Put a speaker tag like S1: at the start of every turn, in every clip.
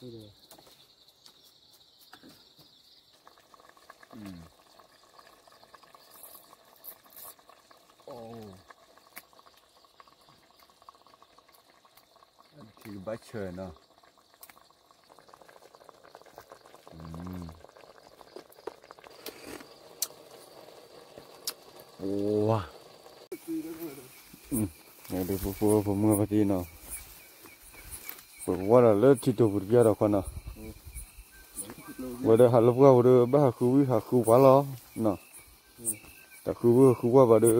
S1: thì bách trời nào wow này được phụ mưa vào tí nào qua là lớp chỉ đồ bự bia đâu con nào vừa đây hạt lúa vừa đây bắt hạt khu quá lo nào ta khu qua vào đây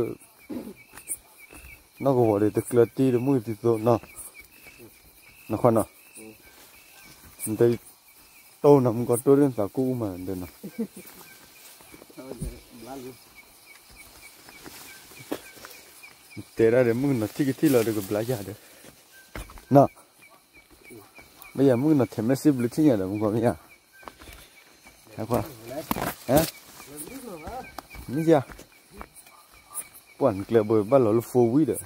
S1: nó có vào đây tức là tí được mưa tí rồi nào nó con nào đây tô nằm còn tôi đến cả cũ mà đây nào thế ra để mưa nó tí là được blá già được nào bây giờ mưa nó thêm mấy xíu lúa tí nhở được không có gì à hả con hả như gì à quản kẹo bơi bắt lỗ phô quý được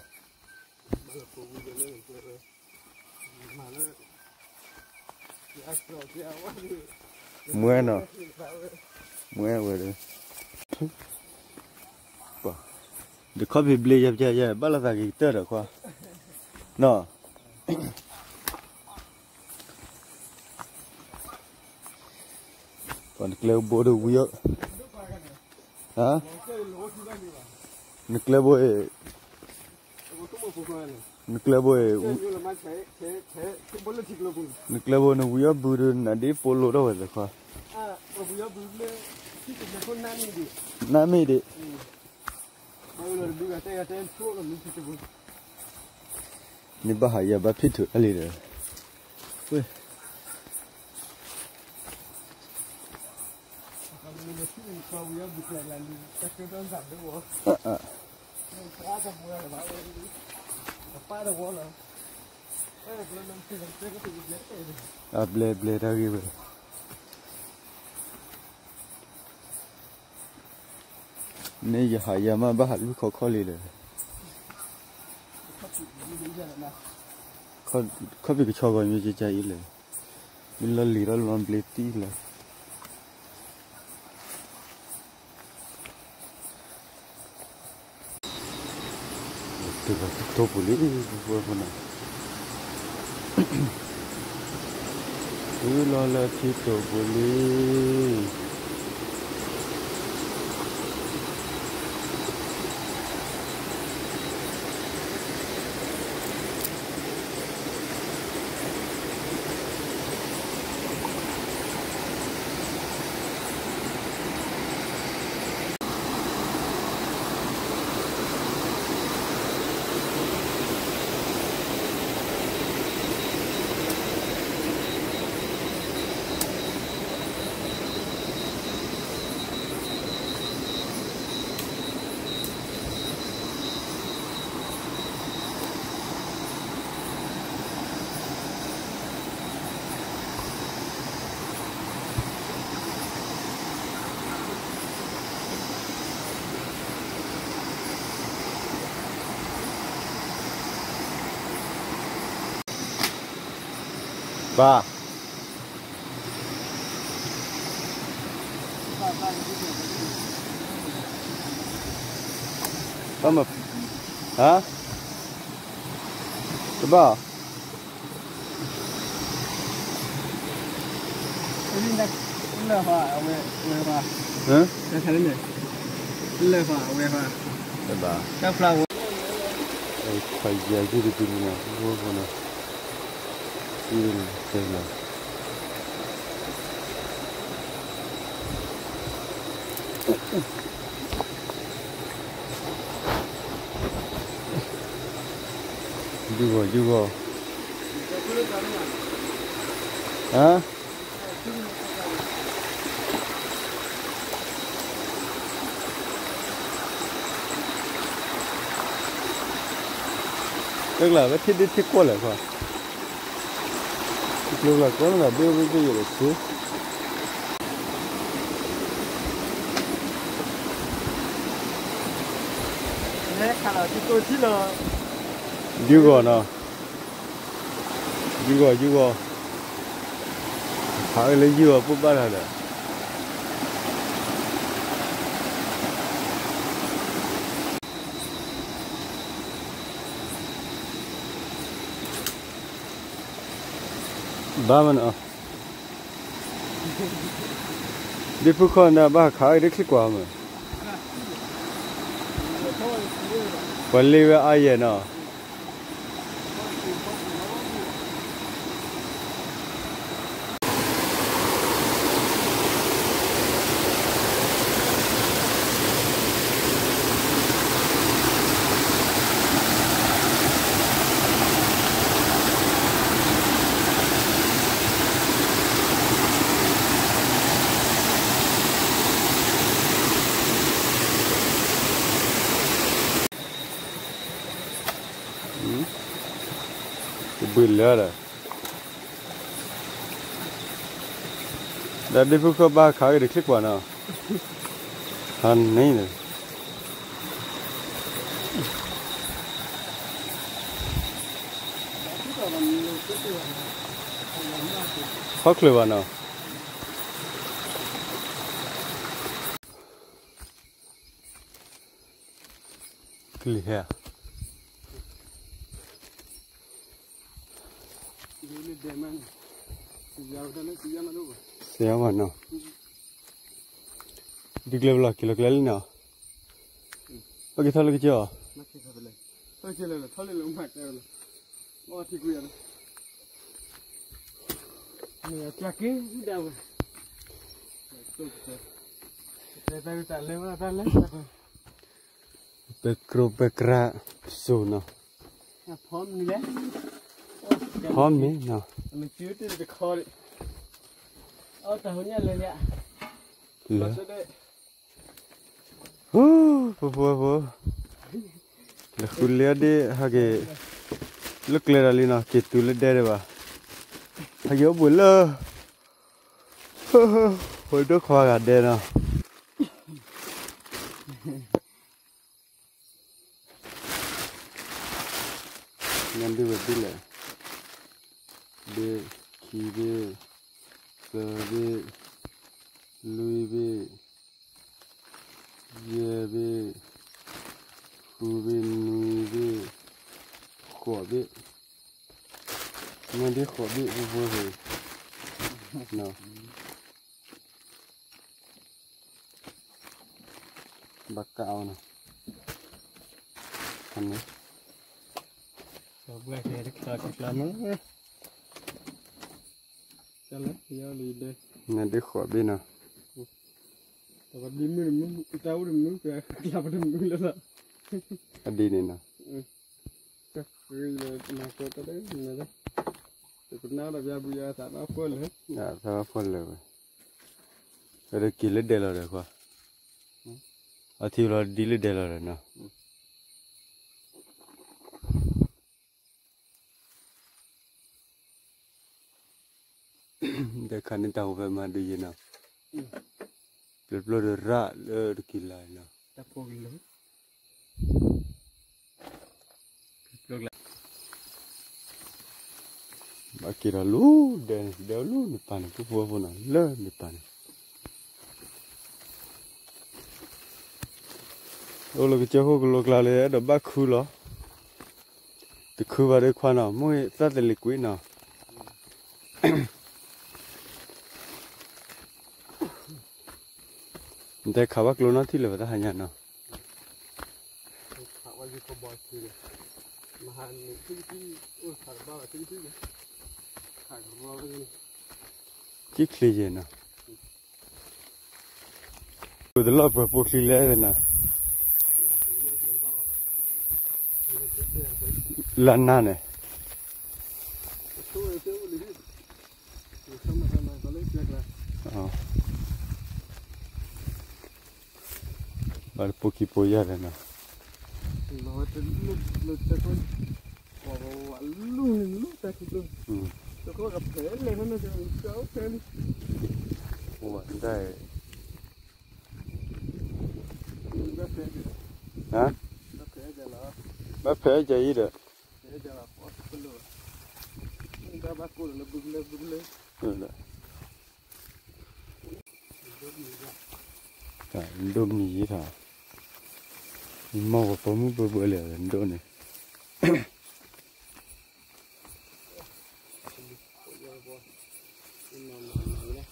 S1: mưa nào mưa vừa được được có bị bể dập dập bắt là cái tơ được qua nọ còn kẹo bơi được quý hả kẹo bơi nó quý bơi nó đi polo đâu vậy qua nami điนี่บ้าหายาบ้าพิถุอะไรเลยเว้ยเบลได้กี่เว้ยนี่จะหายามาบ้าหัดลูกเขาเลยเลยเขาไปกับชาวบ้านมีใจเลยมิลลีเราลองเบลตี้เลยตัวแบบตัวบุรีบัวคนน่ะรอละที่ตัวบุรีba mà hả ba phải giờ đi được nha vô nè đi đây nè Juga hả tức là cái thiết qua lại phải lúc là có là đưa bây giờ là xuống đấy khá là chúng tôi chỉ là Juga. ขาเลยยืดปุ๊บบ้านเลยบ้ามันอ่ะดิพวกคนน่ะบ้าขาเด็กสิกว่ามั้งวันนี้ว่าอายุน่ะบุญเลยล่ะแต่ดิพวกบ้าขาเด็กสิกว่าน่ะฮันนี่เนี่ยพักเลยว่าน่ะคลีฮะเสียมันเนาะดิกเลวละกิโลกรัมนี่เนาะโอเคท่าเลยกี่จ้าไม่ใช่ท่าเลยท่าเลยท่าเลยลงมาเจอเลยว่าที่กูยังเนี่ยจักกี้เดาแต่ตาเลยว่าตาเลยเบกรูเบกระสูเนาะพร้อมนี่แหละพร้อมนี่เนาะมันชื่อที่จะคอร์เอาแต่หัวเนี่ยเลยเนี่ยเลยฮู้บัวแล้วคุณเลี้ยดิฮะเกลุกเลยอะไรเนาะเกตุเลยเด้อบ่ฮะเยอะบุญเลยโหดขวากันเด้อเนาะงั้นดูแบบนี้เลยเบคีเบเซเบลุยเบเยเบคูเบนุยเบขวบเบงั้นดูขวบเบบัวเลยเนาะบักกะเอาเนาะอันนี้buat dia dekat lama jalan ya lidah nanti kau bina tapi di mana kita udah mana kita udah mana lah adi ni na tak kira nak kau tadi mana tu pernah dah biar biar tak apa lah ya tak apa lah ada kilo delar dah kau ati lah deal delar naเด็กขันนี่ตาหัวมาดูยินะเปลือยระเลยกินอะไรนะตะโพกินเลยบางทีเราลู่เดี๋ยวลู่นี่ปานกูฟัวน่ะเลิศนี่ปานโอ้ลูกเจ้าหูลูกลาเลยเดี๋ยวบ้าคู่เหรอแต่คู่ว่าได้ควันอ่ะมุ่งตัดแต่ลิกุยน่ะแต่ข้าวกลุ่นนั่นที่เหลือแต่หายากเนาะข้าวอยู่ก็บ่อยทีเลยมาหันที่ข้าวบ้าที่ข้าวบ้าเลยจิ๊กเลยเนาะตัวเด็กแบบพวกนี้เลยนะล้านนั่นเองบาร์ปุกิโปยาเลยนะเราจะลุจะคนว่าลุแต่คือจะก็กับเพื่อนเลยมันจะเจ้าเพื่อนโอ้ได้ฮะมาเพื่อใจอีเด้อ Cả đôm nhí thả mau vào phóng bữa lẻ đô này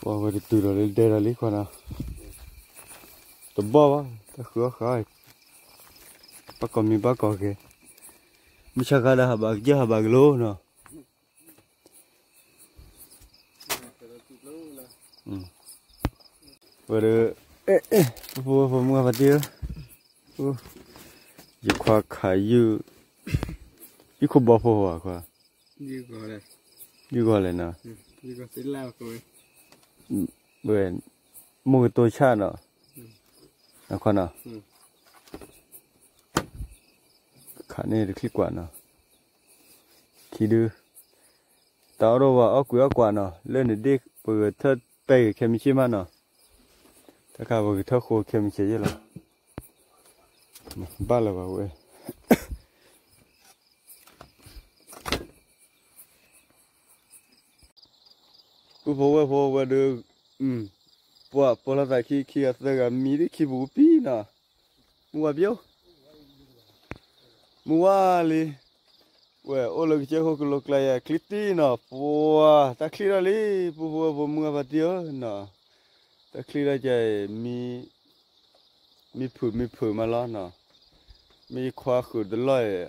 S1: vào về từ đó lên đây là lý khoa nào tụm bao á ta khứa khai bác còn mình bác còn kì mình chắc là hà bạc lô nè vừa được vừa mua vật tiêu giờ khoa khai như không bỏ phô à khoa như gọi này nè
S2: như gọi sẽ lao rồi
S1: bởi mua tôi cha nè là khoa nào khả năng được click quả nè khi đưa tao đâu vào ốc quý quả nè lên để đi vừa thớt bay kem chi mà nè ta cả vừa thớt khô kem chi vậy là ba là vào vậy phố vừa được phố là tại khi cái mì đi khi bù pi nè mua biếu mua li vậy ô lực chơi hồ lực lại clip tí nè phố ta clip ra li phố mua vật tiêu nè ta clip ra chơi mi phử mà lo nè mi khoa khử được rồi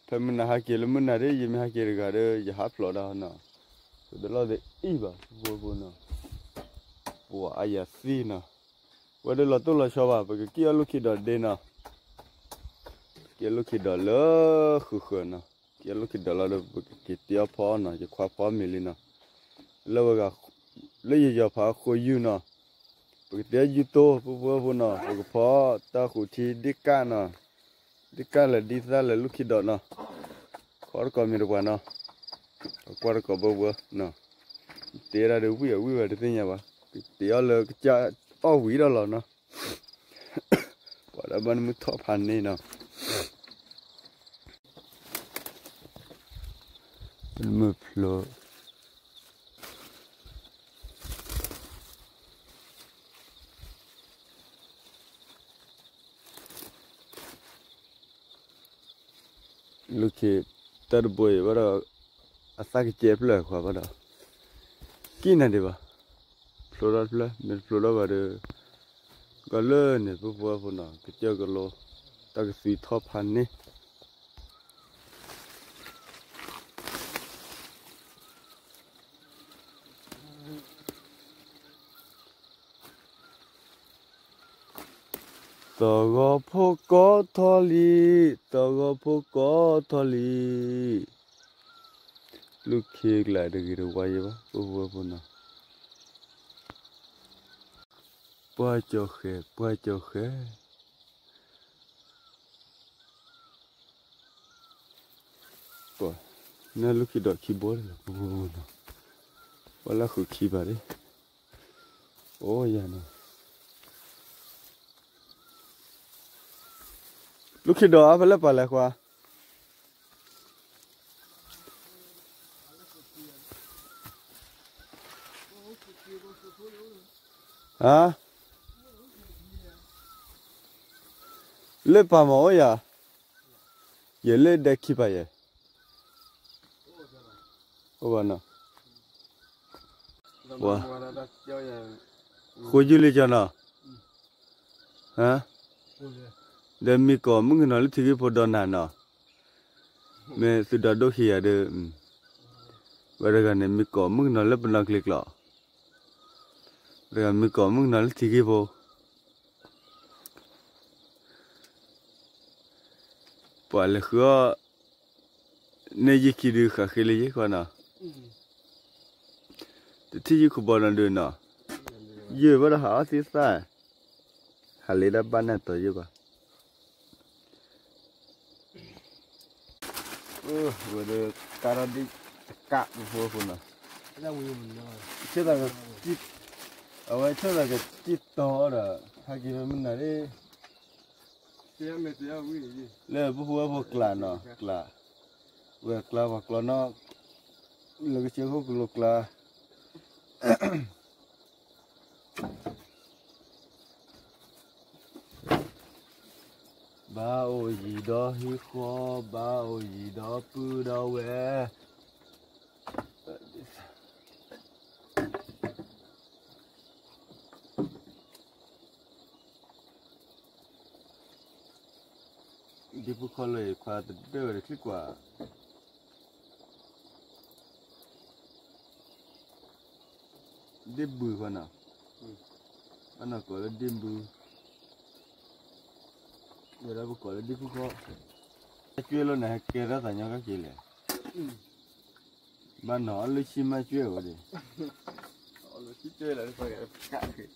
S1: phải mình là hai kia là mình là đấy gì mình hai kia là đấy giờ hấp lọ đó nè được rồi đấy ít vào phố nè phố ai à xí nè vậy đó là tôi là sao vậy bởi kia lúc khi đó đây nè kia lúc khi đó lỡ khử nè kia lúc khi đó là được cái tiêu phá nè cái khoa phá mì nè lâu rồi lấy giờ phá khôi yêu nè cái tiêu yêu to phố nè cái phá ta khử thì đi cá nè đi cá là đi ra là lúc khi đó nè khó có mì được vào nè qua có bơ nè tiêu ra được vui được thế nhỉ bà tiêu là cái cha quý đó là nè quả là bên mới thọ phản này nè mực lợ lúc khi ta được bơi vào đó asa cái chép lại khoa vào đó kí này đi bà flora mình flora vào đó cái lớn này bố nào cái chơi cái lô ta cái suy thọ phản này tao có phố có thò li lúc khi lại được cái đồ quay vậy bố nào bơi cho khé bơi nên lúc khi đợi khi bố là bố nào và là khử khi vào đấy ôi ya nè lúc khi đó phải là phải là qua hả lên pa mà ôi ya giờ lên đẹp khi vậy ô nào wow khôi dữ liệu cho nào hả để mi có mấy người nói là thì cái phố đó nào mẹ từ đó đôi khi à được vậy là cái này mi có mấy người nói là bên nào click lọ rồi mi có mấy người nói là thì cái phố bỏ lại khứa này gì kia được khác cái gì quoi nào thì gì cũng bỏ ra được nào giờ bắt đầu hỏi thì sao hả lấy đã bán này tới chưa bà vừa được cà đi cạ vừa nào chứ là cái chít ở đây chứ là cái chít to đó hai cái mình này đi lấy vừa cà nó cà vừa cà hoặc là nó là cái chiếc hộp lục là bao gì đó hi khó bao gì đó bự đâu về đi bút khó lời qua từ đây để kết quả đi bự qua nào anh nào gọi là đi bự giờ đó gọi là đi bự khó chuyện luôn này kia ra tại nhau các chị này mà nó lấy chim mà chuyện rồi đi lấy chim chơi là phải cạn cái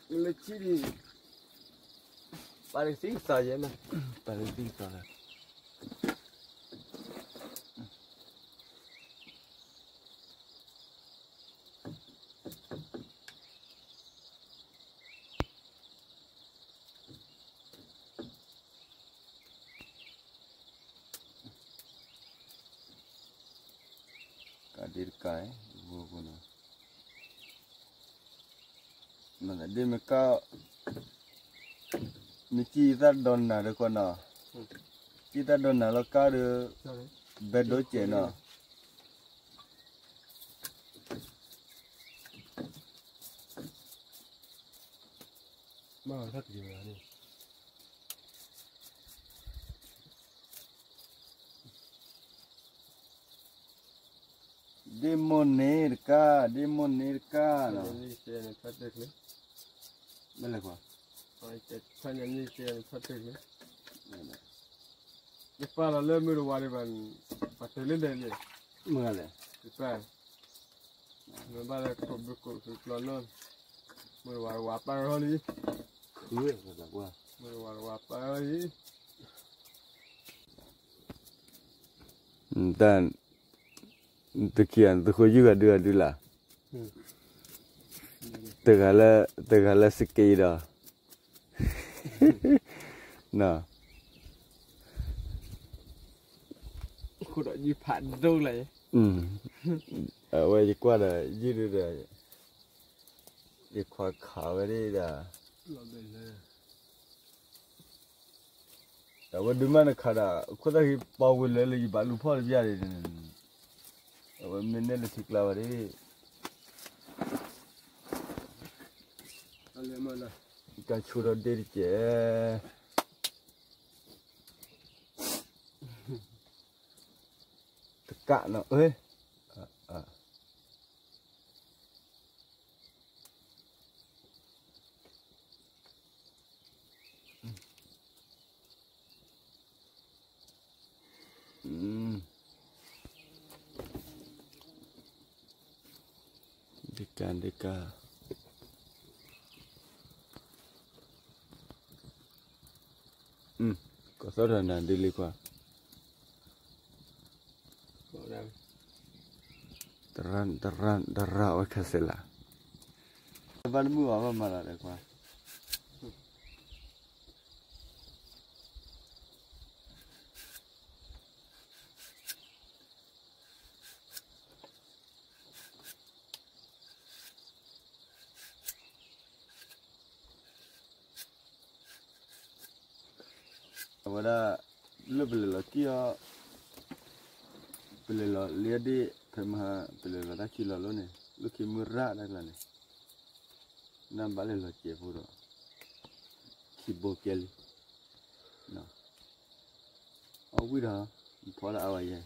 S1: lấy chim đi paling sisa je mah paling sisa lah kadir kai guna mana dia mereka Niki ta don na được con nào, chi ta don na là cá được bé đối chế nào,
S2: mà thật gì vậy đi,
S1: demoner cá nào,
S2: đi xe này thật được đấy,
S1: đây là quoi?
S2: Thanh anh như kia thật được đấy. Cái pha là lên mưa đồ vào đi bạn bắt tới lên đây đi.
S1: Mưa này.
S2: Cái pha. Nó bắt là cột bực cột lon lon. Mưa đồ vào quạt bao rồi đi.
S1: Khứa là qua.
S2: Mưa đồ vào quạt bao rồi đi.
S1: Dan tekian tu juga ada lah. Tegala sikit dah. Nah.
S2: Cô đã như phản đâu lại.
S1: Ở đây qua là như thế này. Đi qua khảo cái đi là. Ở bên đúng mà khảo là có thể bao quên lấy gì bạn lụp hoa đi ra đi. Ở bên mình nên là thịt lao đi. Cái chú đó đi chứ. Tất cả nó ơi. Deka. Có số lần nào đi qua. Terang kasela. Ban mu apa malah dek qua. Pada lebih lagi ya, beli lo lihat di kemah beli lo dah kilo lo ni, lo kimurah dah lah ni, nampak le lo cie pura, kibo keli, nah, awih dah, pola awal je.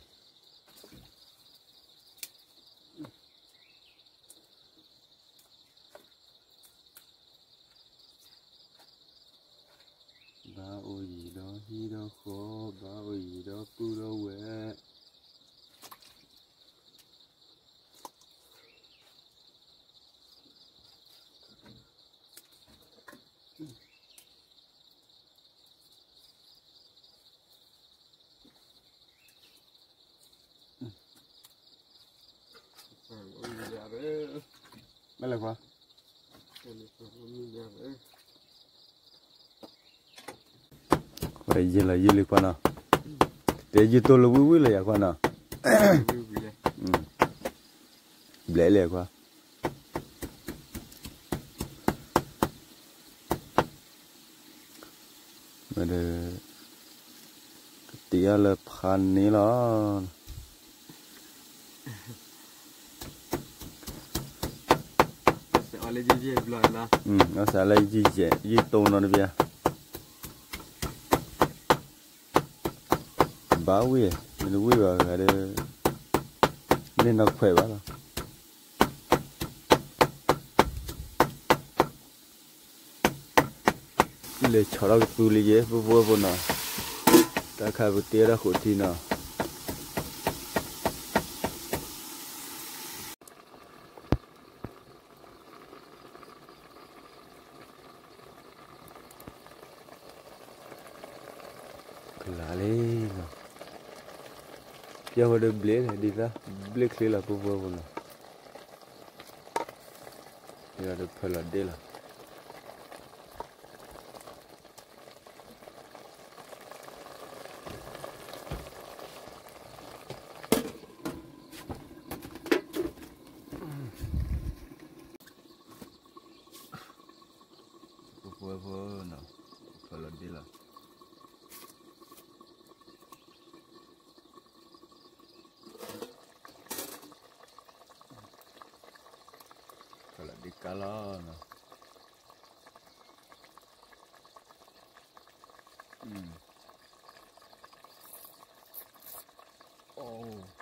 S1: Bao gì đó hi đó khó, bao gì đó bự đó quẹ. Mấy là quoi? Vậy là gì là quan nào? Để gì tôi là vui là quan nào? Lẽ là qua. được tía là pan ní lo
S2: sẽ lấy gì rồi là
S1: nó sẽ lấy gì dễ gì tô nó bây báo quý mình quý vào cái đó nên nó khỏe quá rồi ले छोड़ा के तू लीजिए वो ना ताकि वो तेरा होती ना लाले ना यहाँ वाले ब्लेड है दिखा ब्लेड ले ला वो ना यहाँ तो फैला दे ला वो ना फैला दे ला फैला दे काला ना oh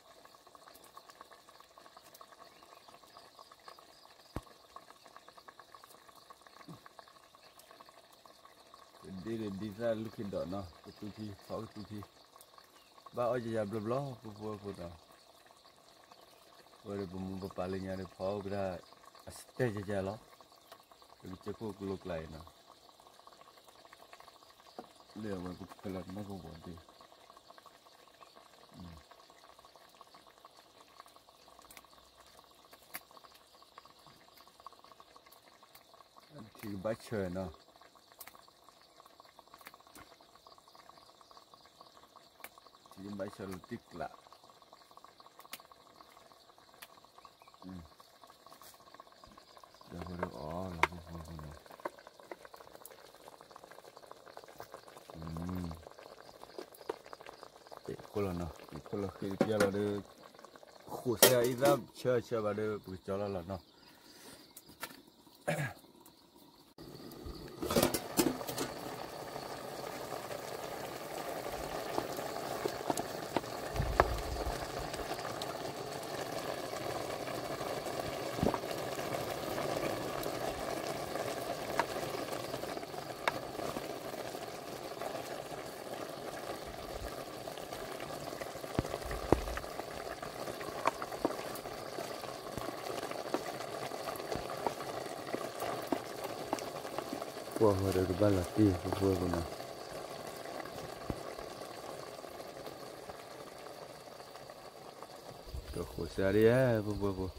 S1: đi ra lúc khi đó nó tụi thi pháo tụi thi ba ở nhà bla bla vừa đó vừa bùng bùng lên nhà để pháo ra stage ra lo rồi chơi cô lúc lại nó liệu mà cái lần nó cũng buồn đi thì bắt chơi nó chỉ bắt chơi tích lại rồi rồi là cô là nó cô là khi kia là được khổ xe ít ra chơi vào được buổi cho là nó qua hồi được ba là tiền vừa nào được khổ xe đi á vừa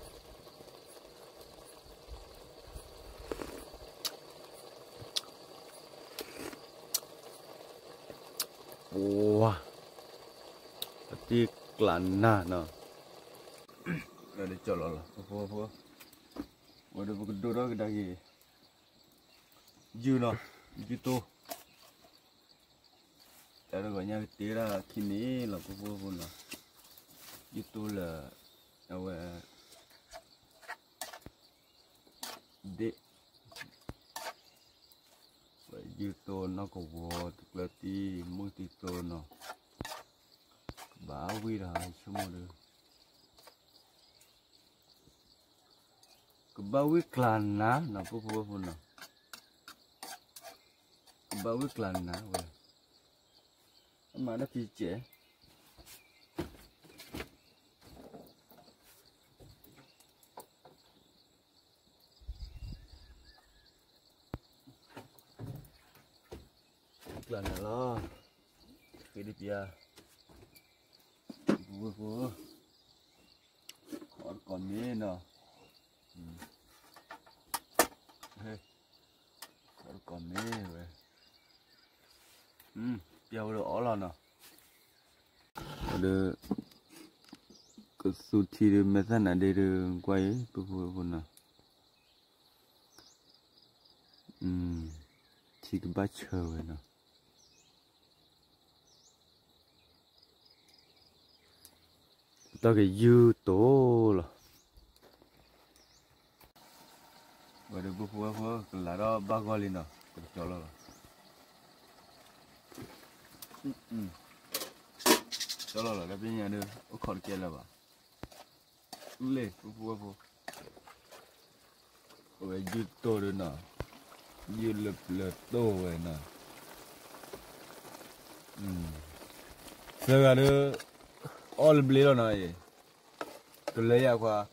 S1: wow tí lạnh na nó rồi để cho là vừa được cái đồ đó cái đặc gì dư nó dư tô tại nó gọi nhau tí ra khi ní là có vô là dư tô là đâu để vậy dư tô nó có vô tức là tí mỗi tí tô nó bảo vi là số một được cái bảo vi clan ná nó có vô nào bao nhiêu lần nè vậy mà nó chỉ trẻ lần nào lo cái đi bia vừa còn nhé nè còn nhé vậy tiêu đỏ là nè được cái số thì được mấy thằng này được quay vừa nè thì cái bát chờ vậy nè tao cái dư tổ là vậy được bố là đó ba gọi lên nào cho lo cho lo là cái bên nhà nữa ở còn kia là bà lê bố vậy dư tổ rồi nào dư lập tổ vậy nào giờ nữa all beli lo này tôi lấy à qua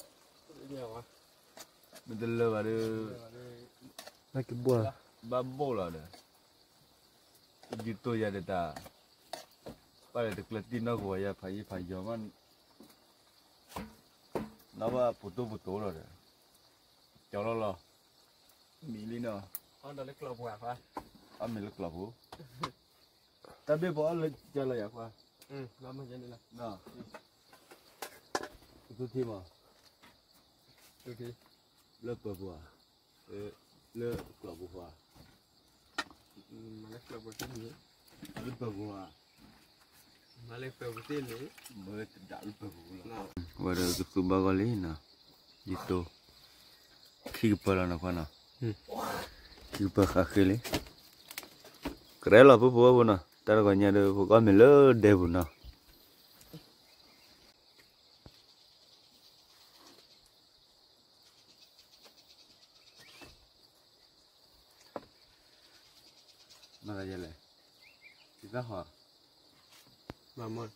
S1: mình tôi lấy vào được
S2: Nó cái bùa.
S1: ba bố là được dư tổ giờ được ta phải được lấy tin nó gọi ya phải giờ mà nó ba phụ tổ rồi cho nó lo mỹ lý nó
S2: Anh đã lấy club hòa phải?
S1: anh mình lực lọc hú ta biết bỏ lên cho là ya qua
S2: Nó mới vậy là.
S1: nào tôi thi mà
S2: Ok.
S1: lớp bờ bùa lớp cỏ bùa
S2: Mà lấy club hòa cái gì?
S1: lớp bờ bùa
S2: Mà lấy club cái gì?
S1: mới đã lớp bờ bùa nào vừa rồi cái số ba gọi lên nào itu khi kepala nak mana khi kepala kaki le kerela apa buat tar kanya ada bukan melo deh buna mana jalan kita ha
S2: Mama.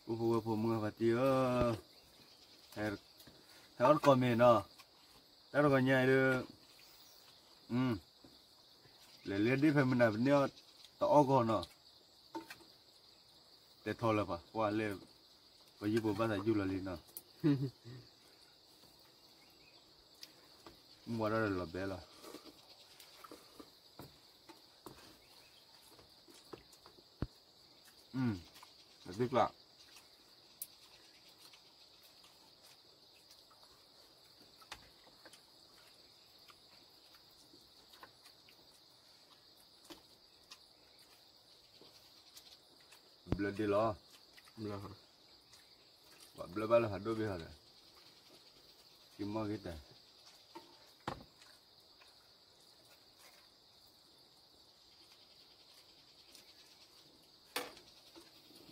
S1: buat mengapa her komen nó đó là nhà được lấy đi phải mình làm nhau tao con nó để thôi là phải qua lên bây giờ bố bắt đầu du là đi nó mua đó là bé là là biết là belum lo,
S2: Belah.
S1: belum balik hado biar ada, cuma kita,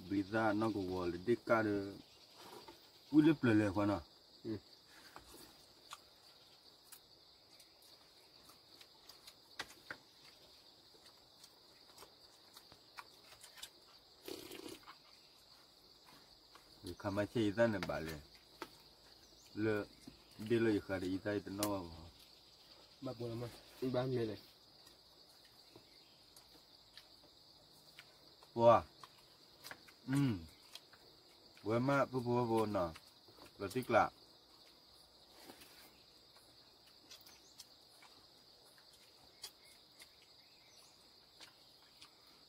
S1: bisa nak gua dekat, boleh pelak mana, kamar cerita ni balik, le dia le ikhari ita itu nawa,
S2: Ba bùa mà. Ba mẹ này.
S1: wah, buat mak buat na, berarti kelak.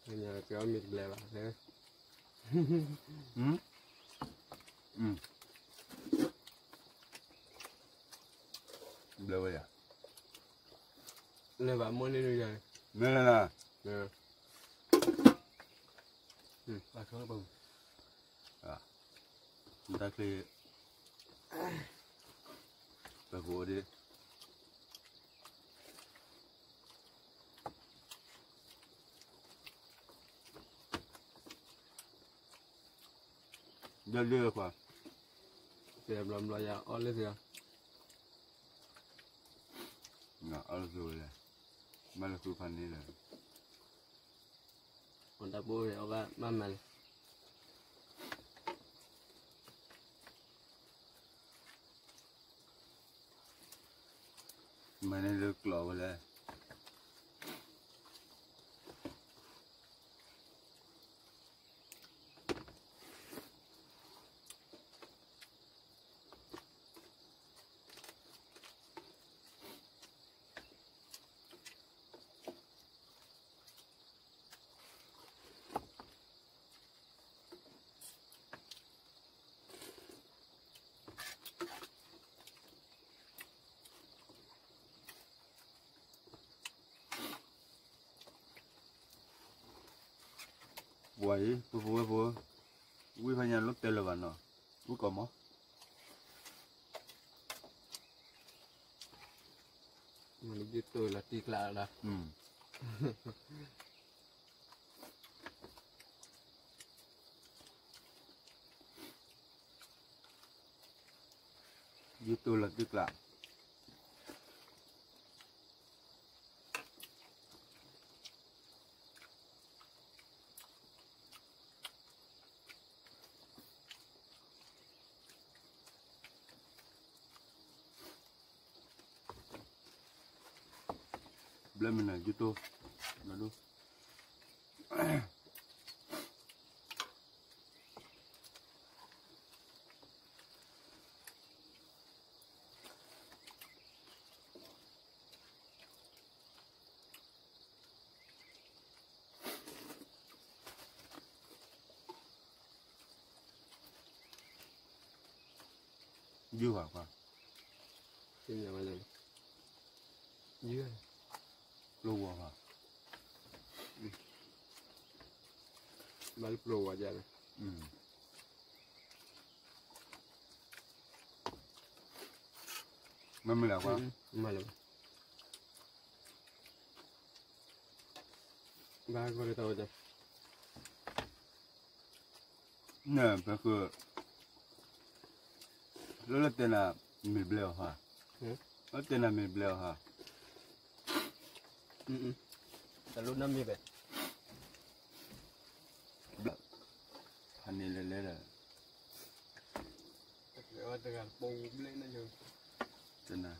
S2: Nhà cái mịt bèo à thế.
S1: Belum ya?
S2: Lên bà mua lên rồi.
S1: Mana na?
S2: Nè. Bà xuống bùng.
S1: Kita kli, berbuat dia. Jadi apa?
S2: Thì làm lo ya, all lên rồi.
S1: Nggak, alzu lah. Malah tu pandai lah.
S2: Còn ta bùa thì ba mama.
S1: Mana được lọ boleh. Buai, buai, buai. Ui, banyak lu telo kan no. Bố còn mó.
S2: Mình biết tôi là tiệt lạ là.
S1: Với tôi là tức lạ. Belum mana gitu, aduh. Dưa hả con?
S2: Cái nhà này dưa
S1: Lâu hả?
S2: Balik pro aja nih.
S1: Mami là con?
S2: Malam. Ba có tahu aja.
S1: Nè, phải cứ lúc là tên là mình bèo hả? Lúc tên là mình bèo hả?
S2: Lalu nami be.
S1: Anh này lên là
S2: Lewat dengan bông lên aja.
S1: tên là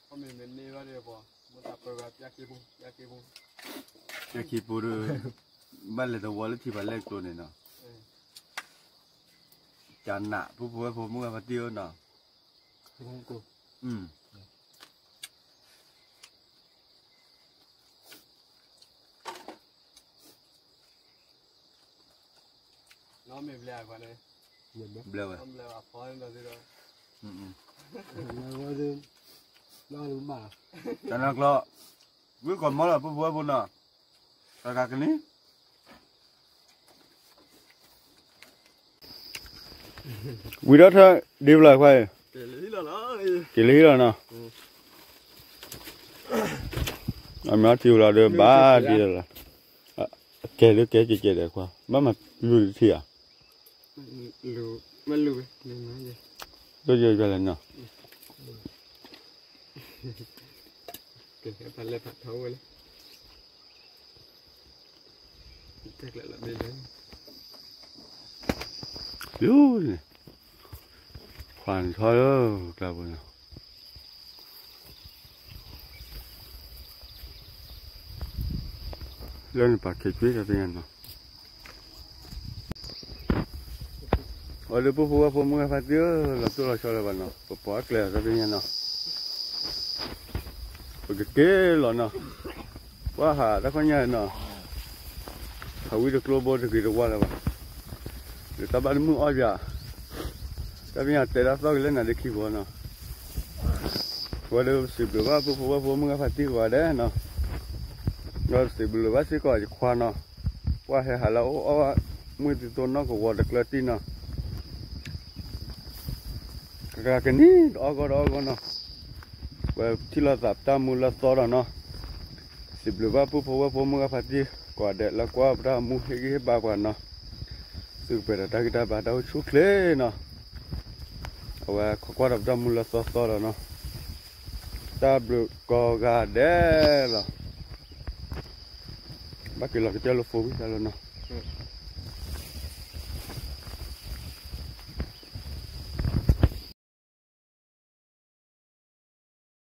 S2: Kami ini var ya po. Mata pergat yaki bung.
S1: cái khi bố đưa ban lệ đầu vó thì ban lệตัวnày nè chán nạ bố mua vào tiêu nè
S2: Bung tu. Nó mềm lẹ quá này.
S1: bèo à
S2: Không lẹ à phơi là gì đâu. Nó đúng mà.
S1: chán nạc lọ với còn món là bố nè cả cái ní quý đó thôi đi lại phải
S2: Cái lý là nó.
S1: cái lý rồi nè anh nói tiêu là được ba đi là kể được kể chỉ để qua bắt mặt lùi thì à
S2: Lu, malu nên nói gì?
S1: tôi chơi về lần nào
S2: Cái phải lên phạt thấu vậy. Chắc lại là bên đấy.
S1: Chú này khoản thôi đó là vừa nào lên bà kể chuyện cho tiền nào ở đây bố mua phát tiêu là tôi là cho là bạn nào bỏ lẻ cho tiền nào cái kế lọ nào quá hà đã có nhà nào hầu được lô bô được gì được qua là bạn người ta bán mua oi bia ta bây giờ tết đã tới lên là để khi qua nào qua đâu xịt được quá bố mua phát tiêu qua đấy nào rồi xịt được quá xịt coi khoa nào qua hè hà lâu mua từ tôn nó có qua được là tin nào cái ní đó có nào và chỉ là tập ta mua là to rồi nó xịt được quá bố mua phát tiêu quả đẹp là qua ra mua cái ba quả nó sự về là kita bắt đầu chút lên nó và qua đập ra mua là to rồi nó ta được có gà đẻ là bắt cái là cái chơi lô phô biết là nó